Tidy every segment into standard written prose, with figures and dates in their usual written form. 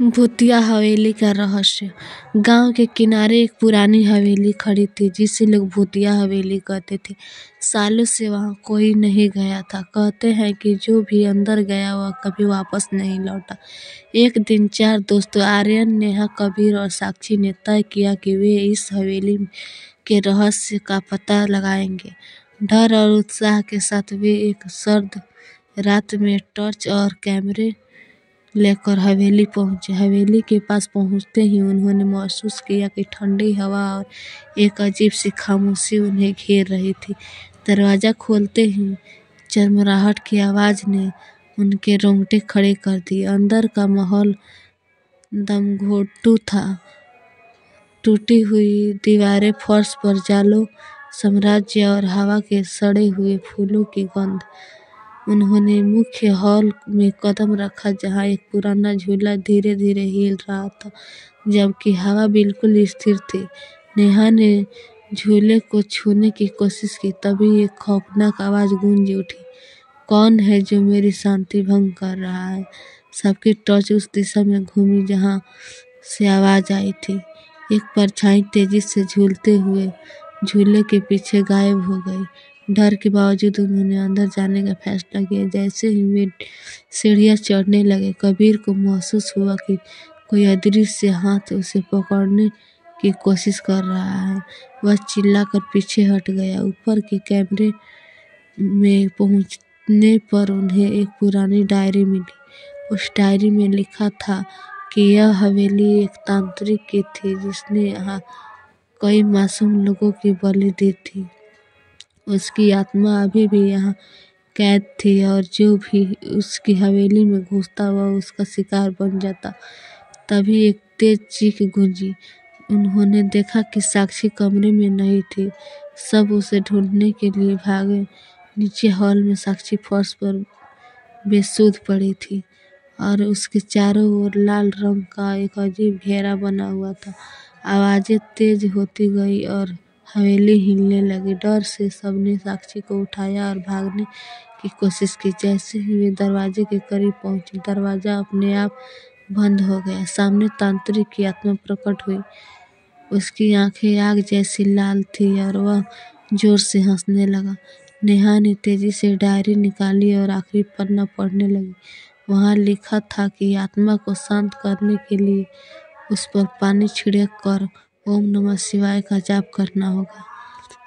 भूतिया हवेली का रहस्य। गांव के किनारे एक पुरानी हवेली खड़ी थी जिसे लोग भूतिया हवेली कहते थे। सालों से वहां कोई नहीं गया था। कहते हैं कि जो भी अंदर गया वह कभी वापस नहीं लौटा। एक दिन चार दोस्तों आर्यन, नेहा, कबीर और साक्षी ने तय किया कि वे इस हवेली के रहस्य का पता लगाएंगे। डर और उत्साह के साथ वे एक सर्द रात में टॉर्च और कैमरे लेकर हवेली पहुंचे। हवेली के पास पहुंचते ही उन्होंने महसूस किया कि ठंडी हवा और एक अजीब सी खामोशी उन्हें घेर रही थी। दरवाजा खोलते ही चरमराहट की आवाज ने उनके रोंगटे खड़े कर दिए। अंदर का माहौल दमघोंटू था। टूटी हुई दीवारें, फर्श पर जालों साम्राज्य और हवा के सड़े हुए फूलों की गंध। उन्होंने मुख्य हॉल में कदम रखा जहां एक पुराना झूला धीरे धीरे हिल रहा था जबकि हवा बिल्कुल स्थिर थी। नेहा ने झूले को छूने की कोशिश की, तभी एक खौफनाक आवाज गूंज उठी, कौन है जो मेरी शांति भंग कर रहा है? सबकी टॉर्च उस दिशा में घूमी जहां से आवाज आई थी। एक परछाई तेजी से झूलते हुए झूले के पीछे गायब हो गई। डर के बावजूद उन्होंने अंदर जाने का फैसला किया। जैसे ही वे सीढ़ियां चढ़ने लगे, कबीर को महसूस हुआ कि कोई अदृश्य हाथ उसे पकड़ने की कोशिश कर रहा है। वह चिल्लाकर पीछे हट गया। ऊपर के कैमरे में पहुंचने पर उन्हें एक पुरानी डायरी मिली। उस डायरी में लिखा था कि यह हवेली एक तांत्रिक की थी जिसने यहाँ कई मासूम लोगों की बलि दी थी। उसकी आत्मा अभी भी यहाँ कैद थी और जो भी उसकी हवेली में घुसता वह उसका शिकार बन जाता। तभी एक तेज चीख गूंजी। उन्होंने देखा कि साक्षी कमरे में नहीं थी। सब उसे ढूंढने के लिए भागे। नीचे हॉल में साक्षी फर्श पर बेसुध पड़ी थी और उसके चारों ओर लाल रंग का एक अजीब घेरा बना हुआ था। आवाजें तेज होती गई और हवेली हिलने लगी। डर से सबने साक्षी को उठाया और भागने की कोशिश की। जैसे ही वे दरवाजे के करीब पहुंचे, दरवाजा अपने आप बंद हो गया। सामने तांत्रिक की आत्मा प्रकट हुई। उसकी आंखें आग जैसी लाल थी और वह जोर से हंसने लगा। नेहा ने तेजी से डायरी निकाली और आखिरी पन्ना पढ़ने लगी। वहां लिखा था कि आत्मा को शांत करने के लिए उस पर पानी छिड़क कर ओम नमः शिवाय का जाप करना होगा।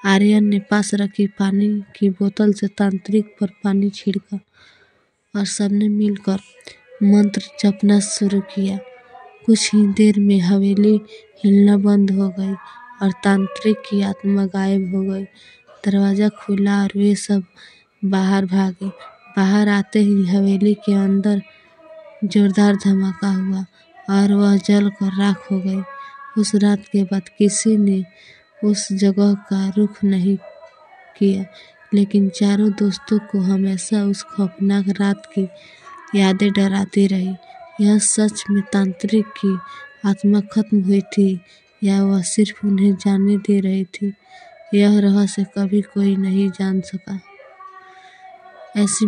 आर्यन ने पास रखी पानी की बोतल से तांत्रिक पर पानी छिड़का और सबने मिलकर मंत्र जपना शुरू किया। कुछ ही देर में हवेली हिलना बंद हो गई और तांत्रिक की आत्मा गायब हो गई। दरवाजा खुला और वे सब बाहर भागे। बाहर आते ही हवेली के अंदर जोरदार धमाका हुआ और वह जलकर राख हो गई। उस रात के बाद किसी ने उस जगह का रुख नहीं किया, लेकिन चारों दोस्तों को हमेशा उस खौफनाक रात की यादें डराती रही। यह सच में तांत्रिक की आत्मा खत्म हुई थी या वह सिर्फ उन्हें जाने दे रही थी, यह रहस्य कभी कोई नहीं जान सका। ऐसी